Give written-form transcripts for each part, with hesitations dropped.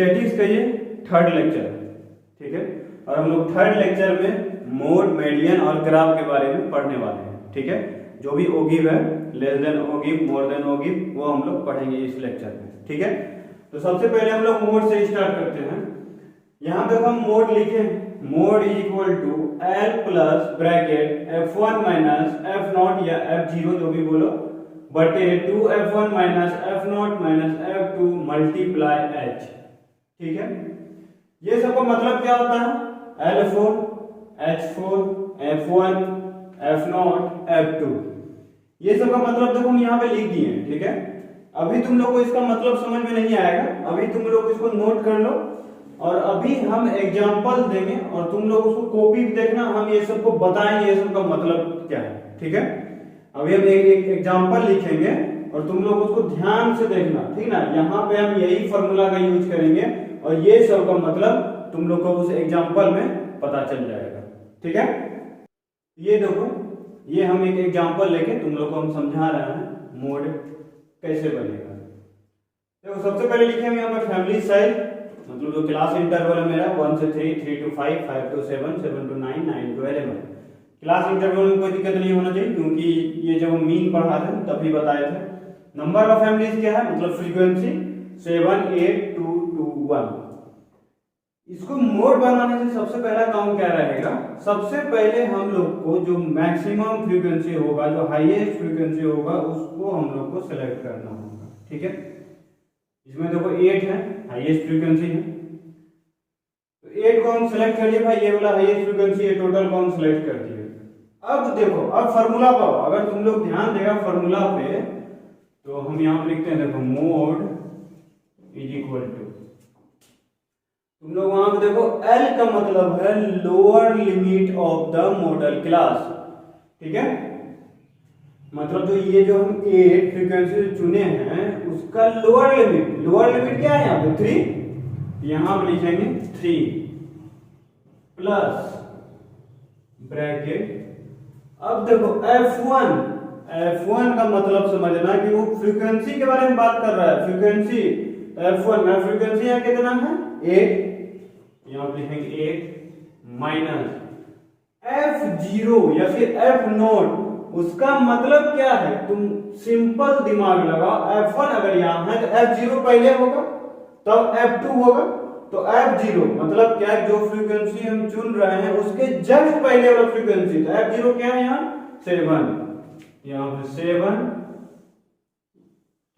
Statics का ये third lecture है, ठीक है। और हम लोग थर्ड लेक्चर में मोड, मेडियन और ग्राफ के बारे में पढ़ने वाले हैं, ठीक है। जो भी ओगिव है, लेस देन ओगिव, मोर देन ओगिव, वो हम लोग पढ़ेंगे इस लेक्चर में, ठीक है। तो सबसे पहले हम लोग मोड से स्टार्ट करते हैं। यहाँ पे हम मोड लिखे, mode equal to L plus bracket f1 minus f0 या f0 जो भी बोलो बटे 2f1 minus f0 minus f2 multiply h, ठीक है। ये सबका मतलब क्या होता है, L4, H4, F1, F0, F2, ये सब का मतलब देखो हम यहाँ पे लिख दिए हैं, ठीक है। अभी तुम लोग को इसका मतलब समझ में नहीं आएगा, अभी तुम लोग इसको नोट कर लो और अभी हम एग्जांपल देंगे और तुम लोग उसको कॉपी भी देखना, हम ये सबको बताएंगे ये सब का मतलब क्या है, ठीक है। अभी हम एक एग्जांपल लिखेंगे और तुम लोग उसको ध्यान से देखना, ठीक ना। यहाँ पे हम यही फॉर्मूला का यूज करेंगे और ये सब का मतलब तुम लोग को उस एग्जांपल में पता चल जाएगा, ठीक है। ये देखो, ये हम एक एग्जांपल लेके तुम लोग को हम समझा रहे हैं मोड कैसे बनेगा। देखो सबसे पहले लिखे हम यहाँ पर फैमिली साइज, मतलब जो क्लास इंटरवल है मेरा 1 से 3, 3 to 5, 5 to 7, 7 to 9, 9 to 11। Class interval में कोई दिक्कत नहीं होना चाहिए क्योंकि ये जब हम मीन पढ़ाते थे तभी बताए थे। नंबर ऑफ फैमिलीज क्या है, मतलब फ्रीक्वेंसी 7, 8, 2, 2, 1। इसको मोड बनाने से सबसे पहला काम क्या रहेगा, सबसे पहले हम लोग को जो मैक्सिमम फ्रीक्वेंसी होगा, जो हाईएस्ट फ्रीक्वेंसी होगा, उसको हम लोग को सिलेक्ट करना होगा, ठीक है। इसमें देखो 8 है, हाईएस्ट फ्रीक्वेंसी है, तो 8 को हम सिलेक्ट कर लिए भाई, ये वाला हाईएस्ट फ्रीक्वेंसी है, टोटल को हम सिलेक्ट कर दिए। अब देखो, अब फार्मूला पाओ, अगर तुम लोग ध्यान देगा फार्मूला पे तो हम यहाँ पे लिखते हैं, देखो मोड इज इक्वल टू, तुम लोग वहां पे देखो L का मतलब है lower limit of the model class, ठीक है। मतलब जो ये जो हम 8 फ्रीक्वेंसी चुने हैं उसका लोअर लिमिट क्या है यहाँ पे 3, यहाँ पे लिखेंगे 3 प्लस ब्रैकेट। अब देखो F1 का मतलब समझना कि वो फ्रीक्वेंसी के बारे में बात कर रहा है, फ्रीक्वेंसी F1 में फ्रीक्वेंसी यहाँ कितना है 8, यहाँ पे लिखेंगे 8 माइनस F0 या फिर F0, उसका मतलब क्या है, तुम सिंपल दिमाग लगाओ। F1 अगर यहाँ है तो F0 पहले होगा तब F2 होगा, तो F0 मतलब क्या है, जो फ्रीक्वेंसी हम चुन रहे हैं उसके जस्ट पहले वाला फ्रीक्वेंसी, तो F0 क्या है यहाँ 7, यहाँ पे 7,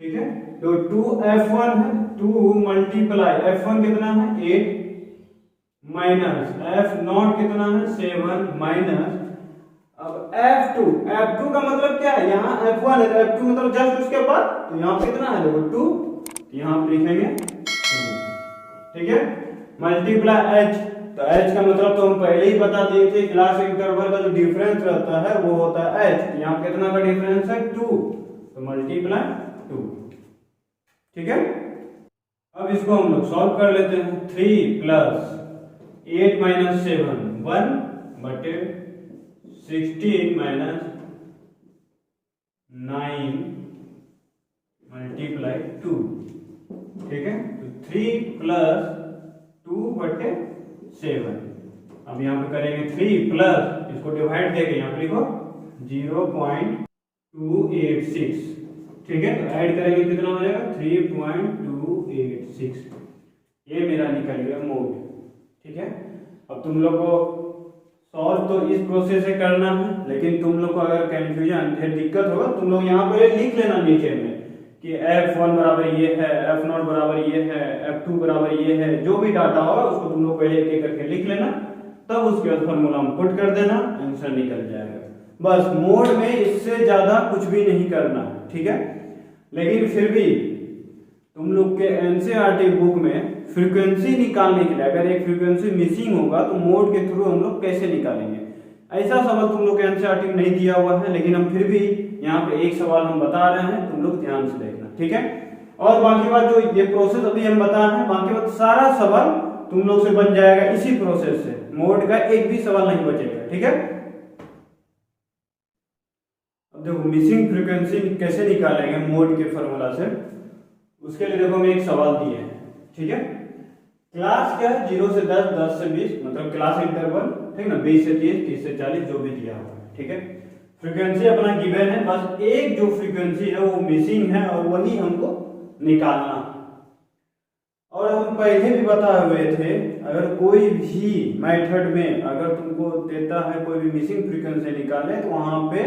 ठीक है। तो 2F1 है, 2 मल्टीप्लाई F1 कितना है 8 माइनस F0 कितना है 7 माइनस, अब F2 का मतलब क्या है, यहाँ F1 है तो F2 मतलब जस्ट उसके बाद, तो यहाँ पे कितना है देखो 2, यहाँ पे लिखेंगे 2, ठीक है। मल्टीप्लाई H, तो H का मतलब तो हम पहले ही बता दिए थे, क्लास इंटरवल का जो डिफरेंस रहता है वो होता है H, यहाँ कितना का डिफरेंस है 2, तो मल्टीप्लाई 2, ठीक है। अब इसको हम लोग सॉल्व कर लेते हैं। 3 प्लस 8 माइनस 7 1 बटे 16 माइनस 9 मल्टीप्लाई 2, ठीक है। तो 3 प्लस 2 बटे 7, अब यहाँ पे करेंगे 3 प्लस, इसको डिवाइड देके यहाँ पे लिखो 0.286, ठीक है। तो ऐड करेंगे कितना हो जाएगा 3.286, ये मेरा निकल गया मोड, ठीक है। अब तुम लोग को सॉल्व तो इस प्रोसेस से करना है, लेकिन तुम लोग को अगर कंफ्यूजन फिर दिक्कत होगा, तुम लोग यहाँ पे लिख लेना नीचे में कि F1 बराबर ये है, F0 बराबर ये है, F2 बराबर ये है, जो भी डाटा होगा उसको तुम लोग पहले एक एक करके लिख लेना, तब उसके बाद फॉर्मूला में पुट कर देना, आंसर निकल जाएगा। बस मोड में इससे ज्यादा कुछ भी नहीं करना, ठीक है। लेकिन फिर भी तुम लोग के एनसीईआरटी बुक में फ्रीक्वेंसी निकालने के लिए अगर एक फ्रीक्वेंसी मिसिंग होगा तो मोड के थ्रू हम लोग कैसे निकालेंगे, ऐसा सवाल तुम लोग के एनसीईआरटी में नहीं दिया हुआ है, लेकिन हम फिर भी यहाँ पे एक सवाल हम बता रहे हैं, तुम लोग ध्यान से देखना, ठीक है। और बाकी बात जो ये प्रोसेस अभी हम बता रहे हैं, बाकी बात सारा सवाल तुम लोग से बन जाएगा इसी प्रोसेस से, मोड का एक भी सवाल नहीं बचेगा, ठीक है। अब देखो मिसिंग फ्रीक्वेंसी कैसे निकालेंगे मोड के फॉर्मूला से, उसके लिए देखो हम एक सवाल दिए हैं, ठीक है। क्लास क्या है, 0 से 10, 10 से 20, मतलब क्लास इंटरवल, ठीक ना, 20 से 30, 30 से 40, जो भी दिया हुआ है, ठीक है। फ्रीक्वेंसी अपना गिवन है, बस एक जो फ्रीक्वेंसी है वो मिसिंग है और वही हमको निकालना। और हम पहले भी बताए हुए थे, अगर कोई भी मेथड में अगर तुमको देता है कोई भी मिसिंग फ्रीक्वेंसी निकालने, तो वहां पे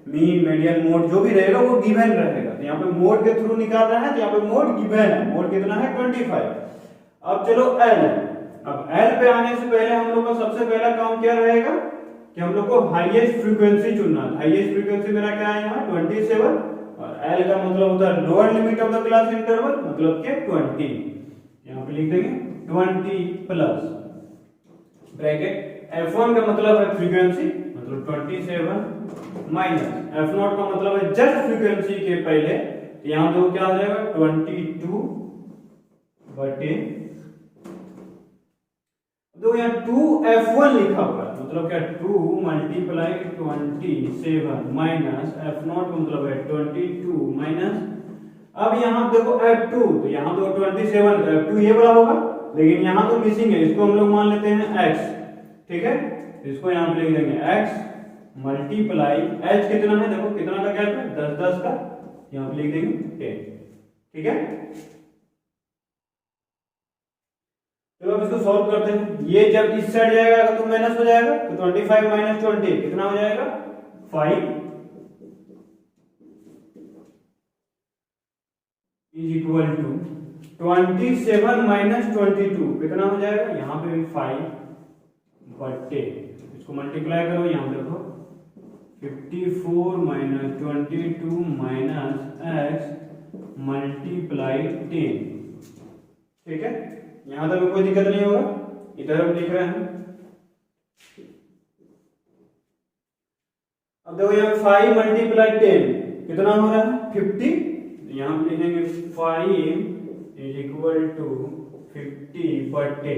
मीन, मीडियन, मोड जो भी रहेगा वो गिवन रहेगा। तो यहाँ पे मोड के थ्रू निकाल रहा है, तो यहाँ पे मोड गिवन है, मोड कितना है 25। अब चलो एल, अब एल पे आने से पहले हम लोग का सबसे पहला काम क्या रहेगा कि हम लोग को हाईएस्ट फ्रीक्वेंसी चुनना है। हाईएस्ट फ्रीक्वेंसी मेरा क्या है यहाँ 27, और एल का मतलब होता है lower limit of the class interval, मतलब के 20। यहाँ पे लिख देंगे 20 प्लस ब्रैकेट f1 का मतलब है फ्रीक्वेंसी, मतलब 27 माइनस f0 का मतलब है जस्ट फ्रीक्वेंसी के पहले, तो यहाँ देखो क्या आ जाएगा 22 बटे, तो यहाँ 2f1 लिखा हुआ है, मतलब क्या 2 मल्टीप्लाई 27 माइनस f0 का मतलब है 22 माइनस, अब यहाँ देखो f2, तो यहाँ तो 27 का f2 ये बड़ा होगा, लेकिन यहाँ तो मिसिंग है, इसको हम लोग मान लेते हैं x, ठीक है। इसको यहाँ पे लिख देंगे x मल्टीप्लाई h कितना है, देखो कितना का गैप है 10 10 का, यहाँ पे लिख देंगे 10, ठीक है। चलो अब इसको सॉल्व करते हैं। ये जब इस साइड जाएगा तो माइनस हो जाएगा, तो 25 माइनस 20 कितना हो जाएगा 5 इज इक्वल टू 27 माइनस 22 कितना हो जाएगा, यहाँ पे भी 5 बटे, इसको मल्टीप्लाई करो, यहाँ देखो 54 माइनस 22 माइनस x मल्टीप्लाई 10, ठीक है। यहां तक कोई दिक्कत नहीं होगा, इधर हम लिख रहे हैं। अब देखो यहाँ 5 मल्टीप्लाई 10 कितना हो रहा है 50, यहाँ पे लिखेंगे 5 इज इक्वल टू 50 बटे,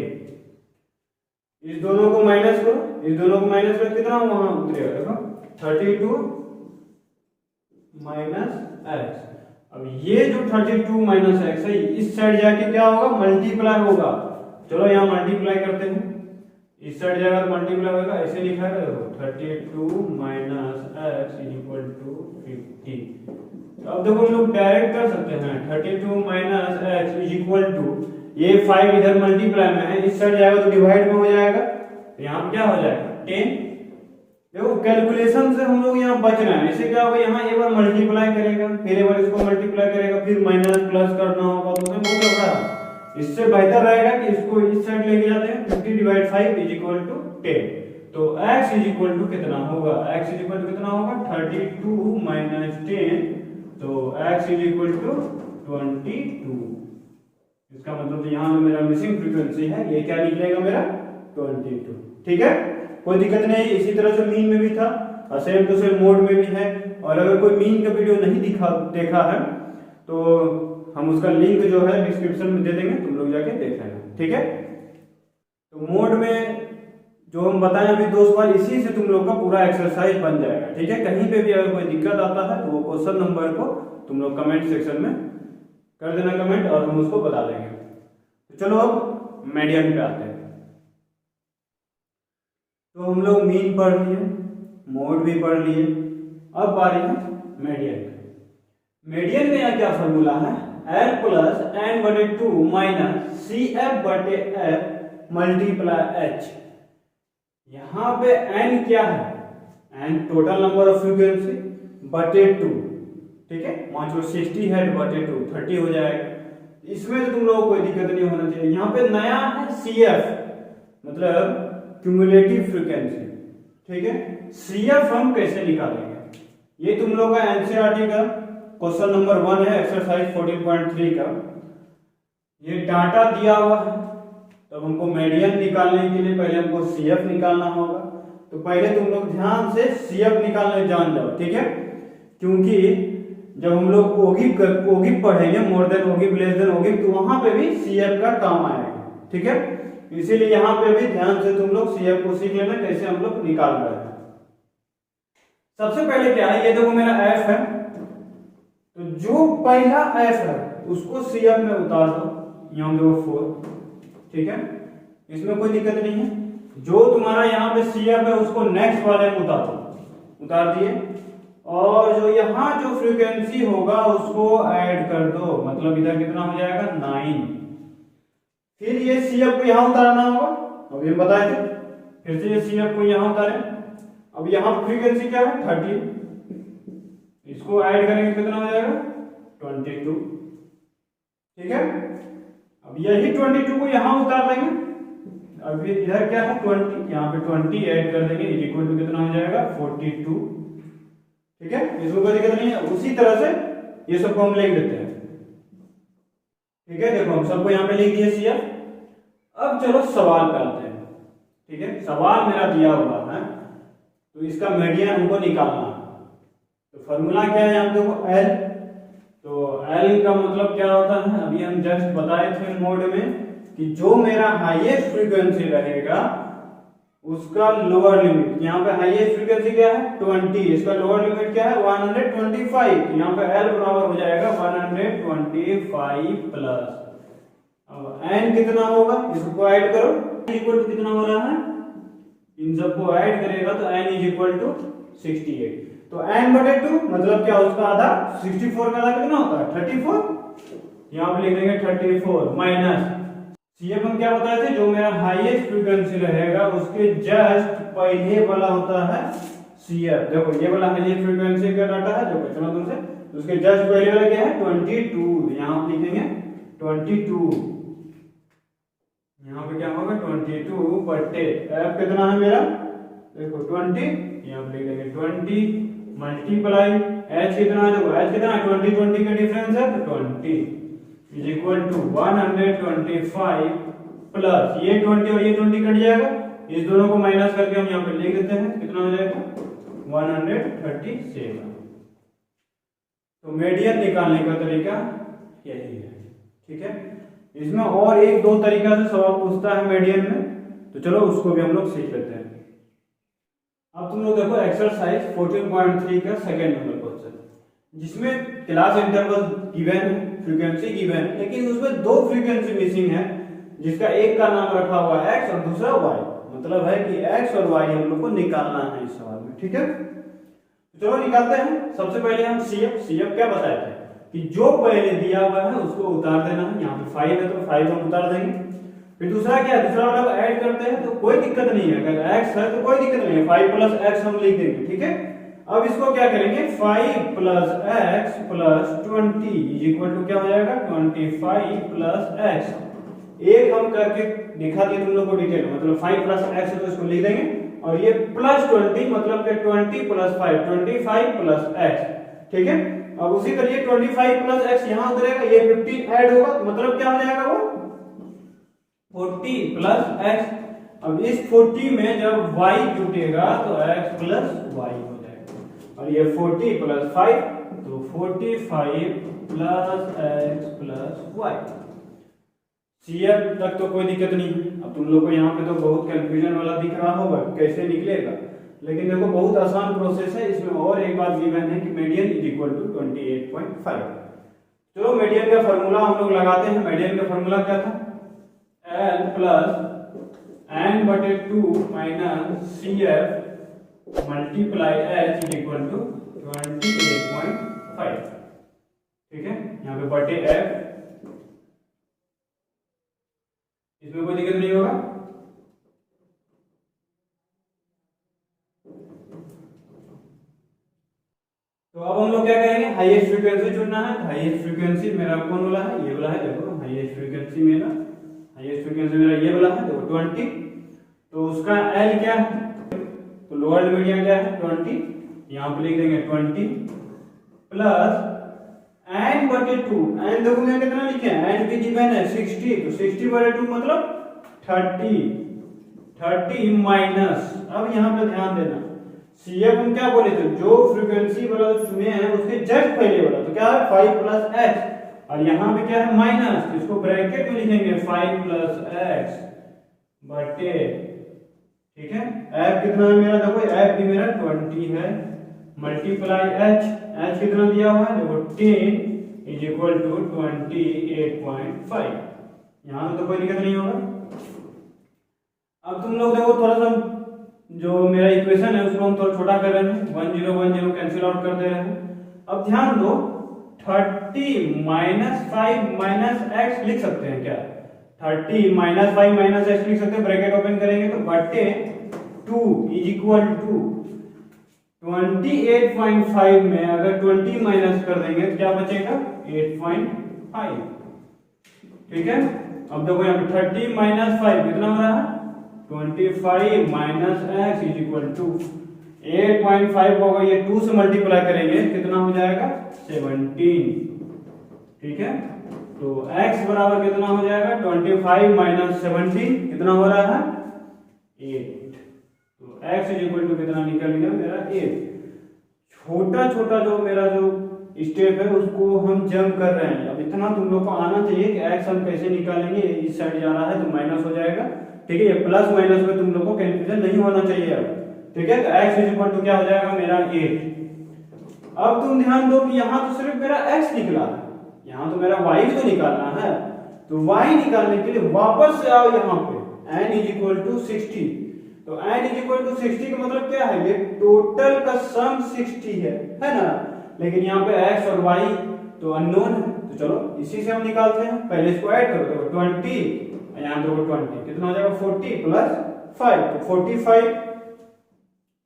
इस दोनों को माइनस करो, इस दोनों को माइनस करो, कितना वहां उतरेगा देखो 32 माइनस x। अब ये जो 32 माइनस x है, इस साइड जाके क्या होगा मल्टीप्लाई होगा, चलो यहाँ मल्टीप्लाई करते हैं, इस साइड जाएगा तो मल्टीप्लाई होगा, ऐसे लिखा है देखो 32 minus x is equal to 50। अब देखो हम लोग डायरेक्ट कर सकते हैं, 32 minus x is equal to, ये 5 इधर मल्टीप्लाई में है, इस साइड जाएगा तो डिवाइड में हो जाएगा, तो यहाँ क्या हो जाएगा 10। देखो कैलकुलेशन से हम लोग यहाँ बच रहे हैं, ऐसे क्या होगा यहाँ एक बार मल्टीप्लाई करेगा, फिर एक बार इसको मल्टीप्लाई करेगा, फिर माइनस प्लस करना होगा, तो उसमें बहुत लग रहा है। इससे बेहतर रहेगा कि इसको इस साइड लेके जाते हैं, 50 डिवाइड 5 इज इक्वल टू 10, तो x इज इक्वल टू कितना होगा, x इज इक्वल टू कितना होगा 32 माइनस 10, तो x इज इक्वल टू 22। इसका मतलब यहाँ जो मेरा मिसिंग फ्रीक्वेंसी है ये क्या निकलेगा मेरा 22, ठीक है। कोई दिक्कत नहीं, इसी तरह से मीन में भी था और सेम टू सेम मोड में भी है। और अगर कोई मीन का वीडियो नहीं देखा है तो हम उसका लिंक जो है डिस्क्रिप्शन में दे देंगे, तुम लोग जाके देख लेना, ठीक है। तो मोड में जो हम बताएं अभी 2 सवाल, इसी से तुम लोग का पूरा एक्सरसाइज बन जाएगा, ठीक है। कहीं पे भी अगर कोई दिक्कत आता है तो वो क्वेश्चन नंबर को तुम लोग कमेंट सेक्शन में कर देना कमेंट, और हम उसको बता देंगे। तो चलो अब मीडियन पे आते हैं। तो हम लोग मीन पढ़ लिए, मोड भी पढ़ लिए, अब बारी है मीडियन। मीडियन में यहाँ क्या फॉर्मूला है, एल प्लस एन बटे 2 माइनस सी एफ बटे एफ मल्टीप्लाई एच। यहाँ पे एन क्या है, N total number of frequency बटे 2, ठीक है, 60 है बटे 2 30 हो जाएगा। इसमें तो तुम लोगों को कोई दिक्कत नहीं होना चाहिए। यहाँ पे नया है सी एफ, मतलब क्यूमुलेटिव फ्रीक्वेंसी, ठीक है। सीएफ हम कैसे निकालेंगे, ये तुम लोग का एनसीईआरटी का क्वेश्चन नंबर 1 है, एक्सरसाइज 14.3 का। ये डाटा दिया हुआ है, तो हमको मीडियन निकालने के लिए पहले हमको सीएफ निकालना होगा। तो पहले तुम लोग ध्यान से सीएफ निकालने जान जाओ, ठीक है, क्योंकि जब हम लोग ओगिव पढ़ेंगे, मोर देन ओगिव लेस देन ओगिव, तो वहां पे भी सीएफ का काम आएगा, ठीक है। इसीलिए यहाँ पे भी ध्यान से तुम लोग सीएफ को सीख लेना कैसे हम लोग निकाल रहे हैं। सबसे पहले क्या है, ये देखो मेरा एफ है, तो जो पहला एफ है उसको सीएफ में उतार दो, यहाँ देखो 4, ठीक है, इसमें कोई दिक्कत नहीं है। जो तुम्हारा यहाँ पे CF है उसको नेक्स्ट वाले में उतार दिए, और जो यहाँ जो फ्रीक्वेंसी होगा उसको ऐड कर दो, मतलब इधर कितना हो जाएगा 9। फिर ये CF को यहाँ उतारना होगा, अभी हम बताए थे। फिर से ये CF को यहाँ उतारे, अब यहाँ फ्रीक्वेंसी क्या है 30, इसको ऐड करेंगे कितना हो जाएगा 22, ठीक है। अब यही 22 को यहाँ उतार लेंगे, अब इधर क्या है 20, यहाँ पे 20 ऐड कर देंगे, इज इक्वल टू कितना हो जाएगा 42, ठीक है। इसमें कोई दिक्कत नहीं है। उसी तरह से ये सबको हम लिख देते हैं, ठीक है। देखो हम सबको यहाँ पे लिख दिए CF। अब चलो सवाल पे आते हैं, ठीक है। सवाल मेरा दिया हुआ है, तो इसका मीडियन हमको निकालना है। तो फॉर्मूला क्या है यहाँ देखो L, तो L का मतलब क्या होता है, अभी हम जस्ट बताए थे मोड में कि जो मेरा हाईएस्ट फ्रीक्वेंसी रहेगा उसका लोअर लिमिट, यहाँ पे हाईएस्ट फ्रीक्वेंसी क्या है 20, इसका लोअर लिमिट क्या है 125, यहाँ पे L बराबर हो जाएगा 125 प्लस, अब n कितना होगा इसको ऐड करो, इक्वल टू कितना हो रहा है, इन सबको ऐड करेगा तो n इज इक्वल टू 68, तो n/2 मतलब क्या उसका आधा 64 का आधा कितना होता है 34, यहाँ पे लिख देंगे 34 माइनस CF हम क्या बताए थे, जो मेरा हाईएस्ट फ्रीक्वेंसी रहेगा उसके जस्ट पहले वाला होता है CF। देखो ये वाला हाईएस्ट फ्रीक्वेंसी का डाटा है जो क्वेश्चन में तुमसे, उसके जस्ट पहले वाला क्या है 22, यहाँ पे लिखेंगे 22, यहाँ पे क्या होगा 22 बटे F कितना है मेरा देखो 20, यहाँ पे लिख देंगे 20 मल्टीप्लाई H कितना है, देखो H कितना है 20 का डिफरेंस है तो 20 इज इक्वल टू 125 प्लस ये 20 और ये 20 कट जाएगा, इस दोनों को माइनस करके हम यहाँ पे लिख देते हैं, कितना हो जाएगा 137। तो मीडियन निकालने का तरीका यही है, ठीक है। इसमें और एक दो तरीका से सवाल पूछता है मीडियन में, तो चलो उसको भी हम लोग सीख लेते हैं। अब तुम लोग देखो एक्सरसाइज 14.3 का सेकंड नंबर क्वेश्चन, जिसमें क्लास इंटरवल गिवन है, फ्रीक्वेंसी गिवन है, लेकिन उसमें दो फ्रीक्वेंसी मिसिंग है, जिसका एक का नाम रखा हुआ है x और दूसरा y, मतलब है कि x और y हम लोग को निकालना है इस सवाल में, ठीक है। तो चलो निकालते हैं। सबसे पहले हम CF क्या बताए थे कि जो पहले दिया हुआ है उसको उतार देना है, यहाँ पे 5 है तो 5 हम उतार देंगे। फिर दूसरा क्या है, दूसरा वाला ऐड करते हैं तो कोई दिक्कत नहीं है, अगर x है तो कोई दिक्कत नहीं है, 5 प्लस x हम लिख देंगे, ठीक है। अब इसको क्या करेंगे 5 plus x plus 20 is equal to क्या हो जाएगा 25 प्लस x, एक हम करके दिखा दिए तुम लोग को डिटेल, मतलब 5 प्लस x है तो इसको लिख देंगे, और ये प्लस 20 मतलब कि 20 प्लस 5 25 प्लस x, ठीक है। अब उसी तरीके 25 प्लस x यहाँ उतरेगा, ये 15 ऐड होगा, मतलब क्या हो जाएगा वो 40 प्लस x। अब इस 40 में जब y जुटेगा तो x प्लस y हो जाएगा, और ये 40 प्लस 5 तो 45 plus x plus y। CF तक तो कोई दिक्कत नहीं है। अब तुम लोग को यहाँ पे तो बहुत कंफ्यूजन वाला दिख रहा होगा कैसे निकलेगा, लेकिन देखो बहुत आसान प्रोसेस है। इसमें और एक बात गिवन है कि मीडियन इज इक्वल टू 28.5। चलो मीडियन का फॉर्मूला हम लोग लगाते हैं। मीडियन का फॉर्मूला क्या था, L plus n/2 minus CF multiply H is equal to 28.5, ठीक है। यहाँ पे बटे F, इसमें कोई दिक्कत नहीं होगा। तो अब हम लोग क्या करेंगे, हाईएस्ट फ्रीक्वेंसी चुनना है। हाईएस्ट फ्रीक्वेंसी मेरा कौन वाला है, ये वाला है। देखो हाईएस्ट फ्रीक्वेंसी मेरा ये वाला है, देखो 20। तो उसका L क्या है, तो लोअर लिमिट क्या है 20, यहाँ पे लिख देंगे 20 प्लस n/2। n देखो मैं कितना लिखे हैं, n की गिवन है 60, तो 60/2 मतलब 30 माइनस, अब यहाँ पे ध्यान देना CF हम क्या बोले थे, जो फ्रीक्वेंसी वाला चुने हैं उसके जस्ट पहले वाला, तो क्या है 5 प्लस x, और यहाँ पे क्या है माइनस, तो इसको ब्रैकेट में लिखेंगे 5 प्लस x बटे, ठीक है। f कितना है मेरा, देखो f भी मेरा 20 है, मल्टीप्लाई h कितना दिया हुआ है, देखो 10 इज इक्वल टू 28.5। यहाँ तो कोई दिक्कत नहीं होगा। अब तुम लोग देखो थोड़ा सा जो मेरा इक्वेशन है उसको हम थोड़ा छोटा कर रहे हैं, 1 0 1 0 कैंसिल आउट कर दे रहे हैं। अब ध्यान दो 30 माइनस 5 माइनस एक्स लिख सकते हैं क्या? 30 माइनस 5 माइनस एक्स लिख सकते हैं, ब्रैकेट ओपन करेंगे तो बटे 2 इज इक्वल टू 28.5 में अगर 20 माइनस कर देंगे तो क्या बचेगा? 8.5। ठीक है, अब देखो यहाँ पे 30 माइनस 5 कितना हो रहा है? 25 minus X is equal to 8.5 होगा, ये 2 से मल्टीप्लाई करेंगे कितना हो जाएगा? 17। ठीक है, तो x बराबर कितना हो जाएगा? 25 माइनस 17 कितना हो रहा है? 8। तो x इज इक्वल टू कितना निकल गया मेरा? 8। छोटा छोटा जो मेरा जो स्टेप है उसको हम जंप कर रहे हैं। अब इतना तुम लोग को आना चाहिए कि x हम कैसे निकालेंगे, इस साइड जा रहा है तो माइनस हो जाएगा। ठीक है, ये प्लस माइनस में तुम लोग को कंफ्यूजन नहीं होना चाहिए अब। ठीक है, तो x इज इक्वल टू क्या हो जाएगा मेरा? 8। अब तुम ध्यान दो कि यहाँ तो सिर्फ मेरा x निकला है, यहाँ तो मेरा y भी तो निकालना है। तो y निकालने के लिए वापस से आओ यहाँ पे n इज इक्वल टू 60। तो n इज इक्वल टू 60 का मतलब क्या है? ये टोटल का सम 60 है ना? लेकिन यहाँ पे x और y तो अननोन है, तो चलो इसी से हम निकालते हैं। पहले इसको ऐड करो तो 20, यहाँ पे 20 कितना हो जाएगा? 40 प्लस 5 तो 45।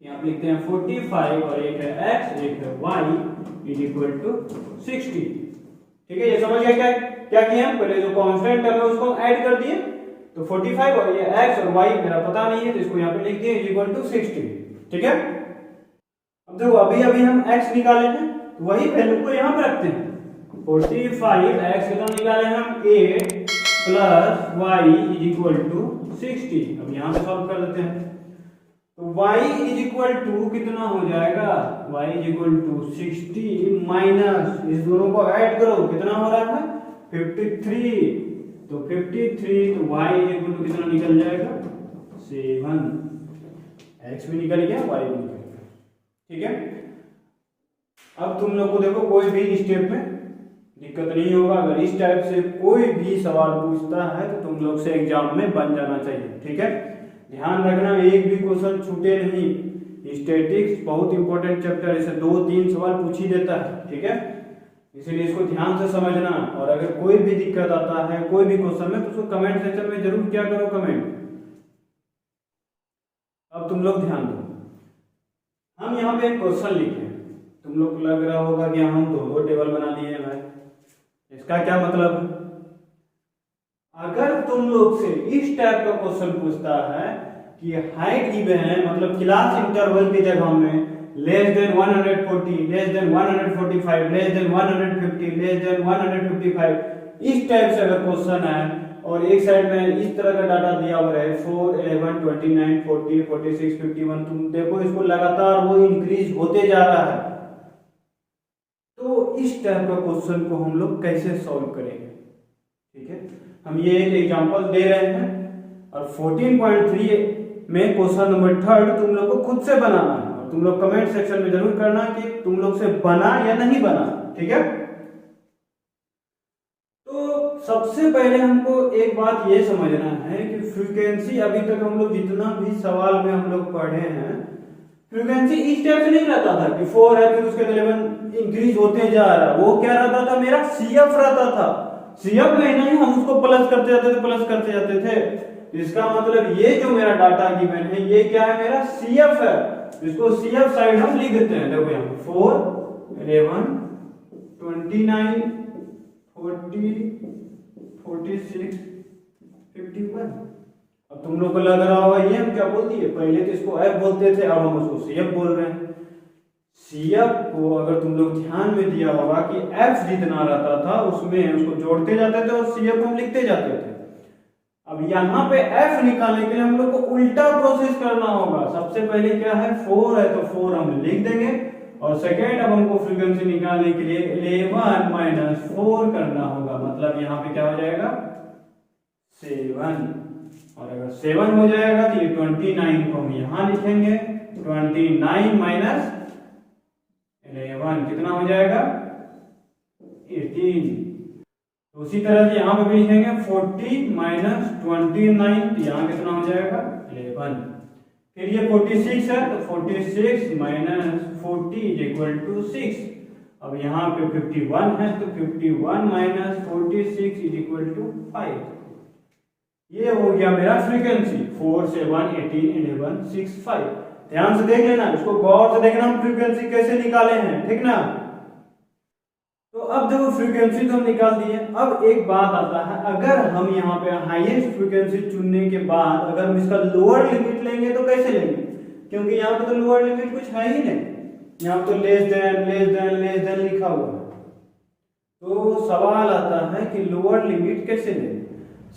यहाँ पे लिखते हैं 45 और एक है x एक है y इज इक्वल टू 60। ठीक है, ये समझ गया क्या क्या किया? पहले जो कांस्टेंट टर्म है उसको ऐड कर दिए, तो 45 और ये x और y मेरा पता नहीं है तो इसको यहाँ पे लिख दिए इज इक्वल टू 60। ठीक है, अब देखो अभी अभी हम x निकाले हैं तो वही वैल्यू को यहाँ पे रखते हैं। 45 x कितना निकाले हम? 8 plus y is equal to 60। अब यहाँ पे सॉल्व कर देते हैं तो y इज इक्वल टू कितना हो जाएगा? y is equal to 60 minus इस दोनों को ऐड करो कितना हो रहा है? 53। तो 53 तो y इज इक्वल टू कितना निकल जाएगा? 7। x भी निकल गया, y भी निकल गया। ठीक है, अब तुम लोग को देखो कोई भी स्टेप में दिक्कत नहीं होगा। अगर इस टाइप से कोई भी सवाल पूछता है तो तुम लोग से एग्जाम में बन जाना चाहिए। ठीक है, ध्यान रखना एक भी क्वेश्चन छूटे नहीं। स्टैटिक्स बहुत इंपॉर्टेंट चैप्टर है, इसे 2-3 सवाल पूछ ही देता है। ठीक है, इसलिए इसको ध्यान से समझना। और अगर कोई भी दिक्कत आता है कोई भी क्वेश्चन में तो उसको कमेंट सेक्शन में जरूर क्या करो, कमेंट। अब तुम लोग ध्यान दो, हम यहाँ पे एक क्वेश्चन लिखे, तुम लोग को लग रहा होगा कि हम दो टेबल बना दिए हैं भाई, इसका क्या मतलब? अगर तुम लोग से इस टाइप का क्वेश्चन पूछता है कि हाइट गिवन है, मतलब क्लास इंटरवल की जगह में less than 140, less than 145, less than 150, less than 155, इस टाइप से अगर क्वेश्चन है और एक साइड में इस तरह का डाटा दिया हुआ है 4, 11, 29, 40, 46, 51, तुम देखो इसको लगातार वो इंक्रीज होते जा रहा है। तो इस टाइप का क्वेश्चन को हम लोग कैसे सॉल्व करेंगे? ठीक है, हम ये एक एग्जांपल दे रहे हैं और 14.3 में क्वेश्चन नंबर 3 तुम लोग को खुद से बनाना है और तुम लोग कमेंट सेक्शन में जरूर करना कि तुम लोग से बना या नहीं बना। ठीक है, तो सबसे पहले हमको एक बात ये समझना है कि फ्रीक्वेंसी अभी तक हम लोग जितना भी सवाल में हम लोग पढ़े हैं, फ्रीक्वेंसी इस टाइप से नहीं रहता था कि 4 है फिर उसके 11 इंक्रीज होते जा रहा है। वो क्या रहता था? मेरा CF रहता था। CF में नहीं हम उसको प्लस करते जाते थे, प्लस करते जाते थे। इसका मतलब ये जो मेरा डाटा गिवन है ये क्या है? मेरा CF है। इसको CF साइड हम लिख देते हैं। देखो यहाँ 4, 11, 29, 40, 46, 51। अब तुम लोग को लग रहा होगा ये हम क्या बोल दिए? पहले तो इसको F बोलते थे, अब हम उसको CF बोल रहे हैं। CF को अगर तुम लोग ध्यान में दिया होगा कि F जितना रहता था उसमें उसको जोड़ते जाते थे और CF हम लिखते जाते थे। अब यहाँ पे F निकालने के लिए हम लोग को उल्टा प्रोसेस करना होगा। सबसे पहले क्या है? 4 है तो 4 हम लिख देंगे और सेकेंड अब हमको फ्रीक्वेंसी निकालने के लिए 11 माइनस 4 करना होगा। मतलब यहाँ पे क्या हो जाएगा? 7। और अगर 7 हो जाएगा तो ये 29 को हम यहाँ लिखेंगे। 29 माइनस 11 कितना हो जाएगा? 18। तो उसी तरह से यहाँ पे भी लिखेंगे 40 माइनस 29, तो यहाँ कितना हो जाएगा 11। फिर ये 46 है, तो 46 माइनस 40 इज इक्वल टू 6। अब यहाँ पे 51 है, तो 51 माइनस 46 इज इक्वल टू 5। ये हो गया मेरा फ्रीक्वेंसी 4 7 18 11 6 5। ध्यान से देख लेना, इसको गौर से देखना हम फ्रीक्वेंसी कैसे निकाले हैं, ठीक ना। तो अब देखो फ्रीक्वेंसी तो हम निकाल दिए। अब एक बात आता है, अगर हम यहाँ पे हाईएस्ट फ्रीक्वेंसी चुनने के बाद अगर हम इसका लोअर लिमिट लेंगे तो कैसे लेंगे, क्योंकि यहाँ पे तो लोअर लिमिट कुछ है ही नहीं, यहाँ पे तो लेस देन लिखा हुआ है। तो सवाल आता है कि लोअर लिमिट कैसे लेंगे।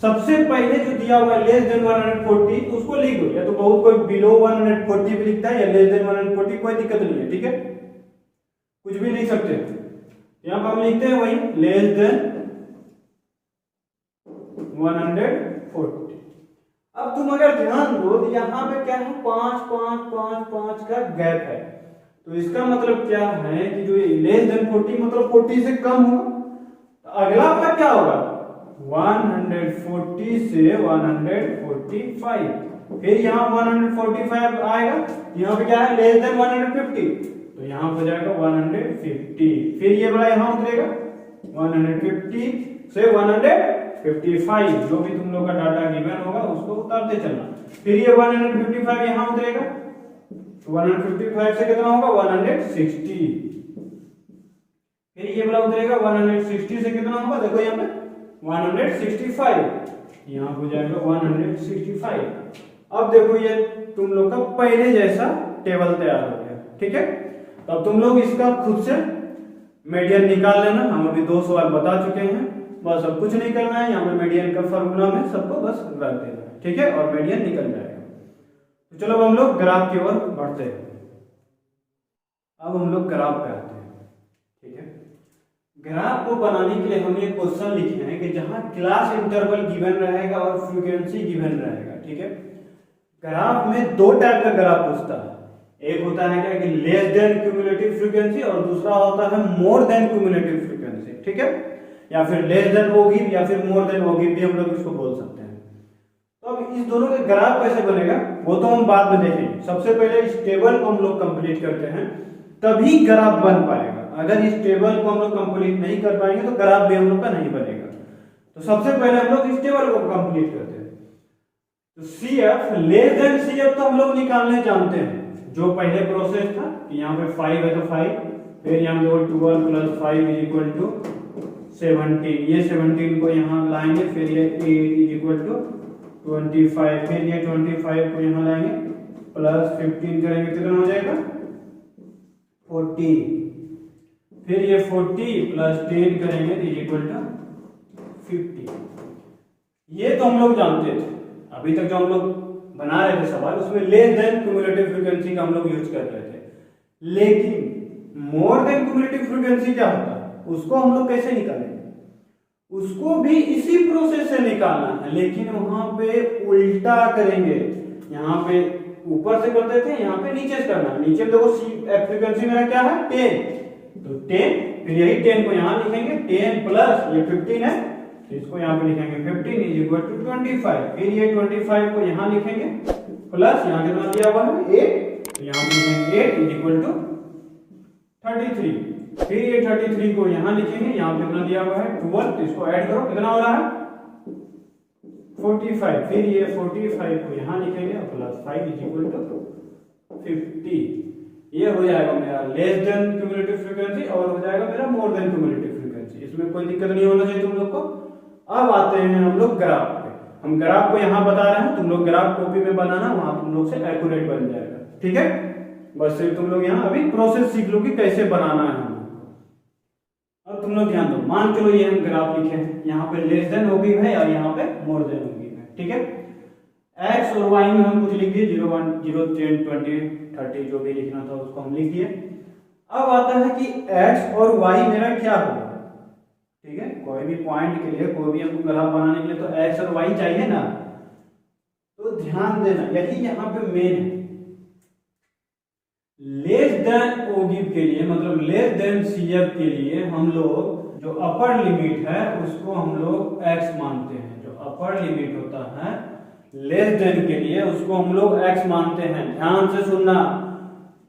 सबसे पहले जो दिया हुआ है लेस देन 140 उसको लिख दो, या तो बहुत कोई बिलो 140 भी लिखता है या लेस देन 140, कोई दिक्कत नहीं है, ठीक है, कुछ भी लिख सकते हैं। यहाँ पर हम लिखते हैं वही लेस देन 140। अब तुम अगर ध्यान दो तो यहाँ पे क्या है 5 5 5 5 का गैप है, तो इसका मतलब क्या है कि जो लेस देन 40 मतलब 40 से कम होगा। तो अगला बार क्या होगा 140 से 145, फिर यहाँ 145 आएगा, यहाँ पे क्या है लेस देन 150, तो यहाँ हो जाएगा 150। फिर ये बड़ा यहाँ उतरेगा 150 से 155, जो भी तुम लोग का डाटा गिवन होगा उसको उतारते चलना। फिर ये 155 यहाँ उतरेगा, तो 155 से कितना होगा 160। फिर ये बड़ा उतरेगा 160 से कितना होगा, देखो यहाँ पे 165, यहाँ हो जाएगा 165। अब देखो ये तुम लोग का पहले जैसा टेबल तैयार हो गया, ठीक है। अब तुम लोग इसका खुद से मीडियन निकाल लेना, हम अभी 2 सवाल बता चुके हैं, बस अब कुछ नहीं करना है। यहाँ पे मीडियन का फॉर्मूला में सबको बस रख देना है, ठीक है, और मीडियन निकल जाएगा। तो चलो अब हम लोग ग्राफ की ओर बढ़ते हैं। अब हम लोग ग्राफ पे आते हैं, ठीक है। ग्राफ को बनाने के लिए हम ये क्वेश्चन लिखे हैं कि जहां क्लास इंटरवल गिवन रहेगा और फ्रीक्वेंसी गिवन रहेगा, ठीक है। ग्राफ में 2 टाइप का ग्राफ पूछता है, एक होता है क्या कि लेस देन क्यूमुलेटिव फ्रीक्वेंसी और दूसरा होता है मोर देन क्यूमुलेटिव फ्रीक्वेंसी, ठीक है, या फिर लेस देन ओगिव या फिर मोर देन ओगिव भी हम लोग इसको बोल सकते हैं। तो अब इस दोनों का ग्राफ कैसे बनेगा वो तो हम बाद में देखेंगे। सबसे पहले इस टेबल को हम लोग कंप्लीट करते हैं, तभी ग्राफ बन पाएगा। अगर इस टेबल को हम लोग कंप्लीट नहीं कर पाएंगे तो ग्राफ भी हम लोग का नहीं बनेगा। तो सबसे पहले हम लोग इस टेबल को कंप्लीट करते हैं। तो CF लेस देन CF तो हम लोग निकालने जानते हैं, जो पहले प्रोसेस था कि यहाँ पे 5 है तो 5, फिर यहाँ पे 12 प्लस 5 इज इक्वल टू 17, ये 17 को यहाँ लाएंगे, फिर ये 8 इज इक्वल टू 25, फिर ये 25 को यहाँ लाएंगे प्लस 15 करेंगे, कितना हो जाएगा 40, फिर ये 40 प्लस 10 करेंगे इज इक्वल टू 50। ये तो हम लोग जानते थे, अभी तक जो हम लोग बना रहे थे सवाल उसमें लेस देन क्यूमुलेटिव फ्रीक्वेंसी का हम लोग यूज कर रहे थे। लेकिन मोर देन क्यूमुलेटिव फ्रीक्वेंसी क्या होता है उसको हम लोग कैसे निकालेंगे, उसको भी इसी प्रोसेस से निकालना है, लेकिन वहां पे उल्टा करेंगे। यहाँ पे ऊपर से करते थे, यहाँ पे नीचे से करना। नीचे देखो फ्रीक्वेंसी मेरा क्या है 10, तो 10, फिर यही 10 को यहाँ लिखेंगे, 10 प्लस ये 15 है, तो इसको यहाँ पे लिखेंगे 15 इज इक्वल टू 25, फिर ये 25 को यहाँ लिखेंगे प्लस यहाँ कितना दिया हुआ है 8, तो यहाँ पे लिखेंगे 8 इज इक्वल टू 33, फिर ये 33 को यहाँ लिखेंगे, यहाँ पे कितना दिया हुआ है 12, तो इसको ऐड करो कितना हो रहा है 45, फिर ये 45 को यहाँ लिखेंगे प्लस 5 इज इक्वल टू 50। ये हो जाएगा मेरा लेस देन क्यूमुलेटिव फ्रीक्वेंसी और हो जाएगा मेरा मोर देन क्यूमुलेटिव फ्रीक्वेंसी, इसमें कोई दिक्कत नहीं होना चाहिए तुम लोग को। अब आते हैं हम लोग ग्राफ पे। हम ग्राफ को यहाँ बता रहे हैं, तुम लोग ग्राफ कॉपी में बनाना, वहां तुम लोग से एक्यूरेट बन जाएगा, ठीक है। बस सिर्फ तुम लोग यहाँ अभी प्रोसेस सीख लो कि कैसे बनाना है। अब तुम लोग ध्यान दो, मान चलो ये हम ग्राफ लिखे हैं, यहाँ पे लेस देन ओगिव है और यहाँ पे मोर देन ओगिव है, ठीक है। एक्स और वाई में हम कुछ लिख दिए 0 1 0 10 20 30 जो भी लिखना था उसको हम लिख दिए। अब आता है कि एक्स और वाई मेरा क्या होगा, ठीक है। कोई भी पॉइंट के लिए, कोई भी हमको ग्राफ बनाने के लिए तो एक्स और वाई चाहिए ना। तो ध्यान देना, यही यहाँ पे मेन है। लेस देन ओगिव के लिए मतलब लेस देन सीएफ के लिए हम लोग जो अपर लिमिट है उसको हम लोग x मानते हैं। जो अपर लिमिट होता है लेस देन के लिए उसको हम लोग x मानते हैं। ध्यान से सुनना,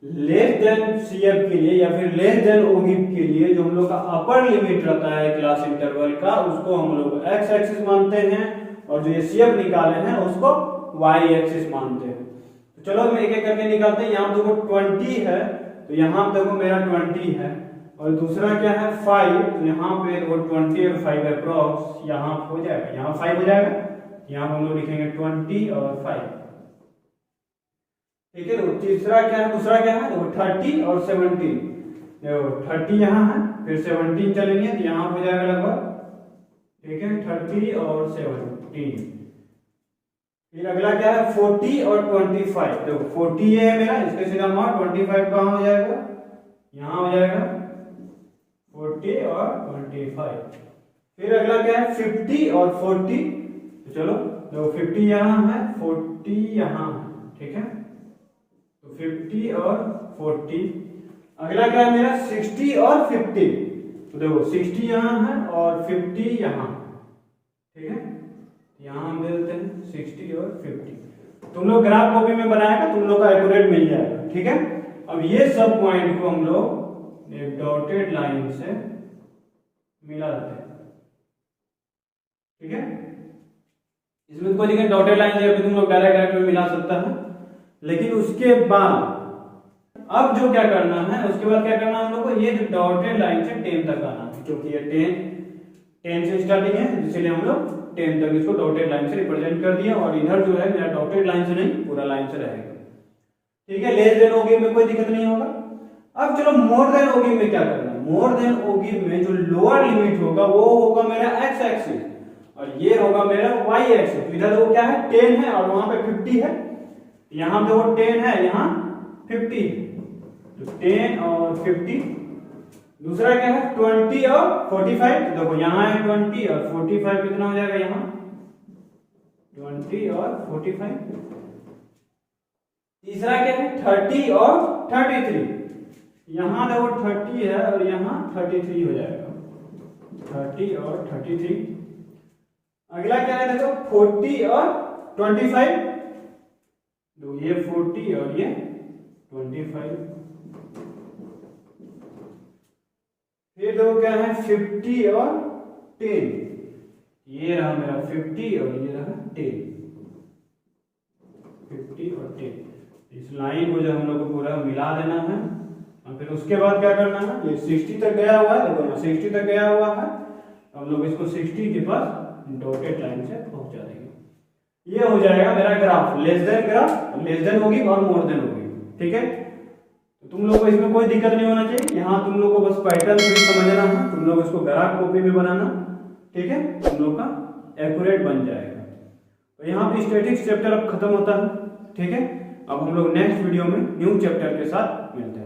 लेस देन CF के लिए या फिर लेस देन OGIV के लिए जो हम लोग का अपर लिमिट रहता है क्लास इंटरवल का उसको हम लोग x एक्सिस मानते हैं, और जो ये CF निकाले हैं उसको y एक्सिस मानते हैं। तो चलो हम एक एक करके निकालते हैं। यहाँ देखो 20 है तो यहाँ देखो मेरा 20 है, और दूसरा क्या है 5, तो यहाँ पे वो 20 और 5 अप्रॉक्स यहाँ हो जाएगा, यहाँ 5 हो जाएगा, यहाँ हम लोग लिखेंगे 20 और 5। ठीक है, तो तीसरा क्या है, दूसरा क्या है, वो 30 और 17। देखो 30 यहाँ है, फिर 17 चलेंगे तो यहाँ हो जाएगा लगभग, ठीक है 30 और 17। फिर अगला क्या है 40 और 25। देखो 40 ये है मेरा, इसके सीधा मार 25 कहाँ हो जाएगा, यहाँ हो जाएगा 40 और 25। फिर अगला क्या है 50 और 40। तो चलो देखो 50 यहाँ है, 40 यहाँ है, ठीक है, तो 50 और 40। अगला क्या है मेरा 60 और 50। तो देखो 60 यहाँ है और 50 यहाँ, ठीक है, यहाँ हम दे देते हैं 60 और 50। तुम लोग ग्राफ कॉपी में बनाएगा, तुम लोग का एक्यूरेट मिल जाएगा। ठीक है, अब ये सब पॉइंट को हम लोग एक डॉटेड लाइन से मिला देते हैं। ठीक है, इसमें कोई दिक्कत, डॉटेड लाइन से तुम लोग डायरेक्ट में मिला सकता है। लेकिन उसके बाद अब जो क्या करना है, उसके बाद क्या करना है हम लोग को, ये जो डॉटेड लाइन से 10 तक आना है, क्योंकि ये 10 से स्टार्टिंग है, इसलिए हम लोग 10 तक इसको डॉटेड लाइन से रिप्रेजेंट कर दिया। और इधर जो है मेरा डॉटेड लाइन से नहीं, पूरा लाइन से रहेगा। ठीक है, लेस देन OGIV में कोई दिक्कत नहीं होगा। अब चलो मोर देन OGIV में क्या करना है। मोर देन OGIV में जो लोअर लिमिट होगा वो होगा मेरा x एक्सिस, और ये होगा मेरा y एक्सिस। इधर वो क्या है 10 है और वहां पे 50 है, यहाँ पे वो 10 है, यहाँ 50 है, तो 10 और 50। दूसरा क्या है 20 और 45। तो देखो यहाँ है 20 और 45, कितना हो जाएगा यहाँ 20 और 45। तीसरा क्या है 30 और 33। यहाँ देखो 30 है और यहाँ 33 हो जाएगा, 30 और 33। अगला क्या है देखो 40 और 25। तो ये 40 और ये 25। फिर देखो क्या है 50 और 10। ये रहा मेरा 50 और ये रहा 10, 50 और 10। इस लाइन को जो हम लोग को पूरा मिला देना है, और फिर उसके बाद क्या करना है, ये 60 तक गया हुआ है, देखो 60 तक गया हुआ है, हम लोग इसको 60 के पास डॉटेड लाइन से पहुंचा देंगे। ये हो जाएगा मेरा graph, less than graph, less than OGIV और मोर देन OGIV। ठीक है, तो तुम लोग को इसमें कोई दिक्कत नहीं होना चाहिए। यहाँ तुम लोग को बस पैटर्न समझना है, तुम लोग इसको ग्राफ कॉपी में बनाना, ठीक है, तुम लोग का एक्यूरेट बन जाएगा। तो यहाँ पे स्टैटिक्स चैप्टर अब खत्म होता है। ठीक है, अब हम लोग नेक्स्ट वीडियो में न्यू चैप्टर के साथ मिलते हैं।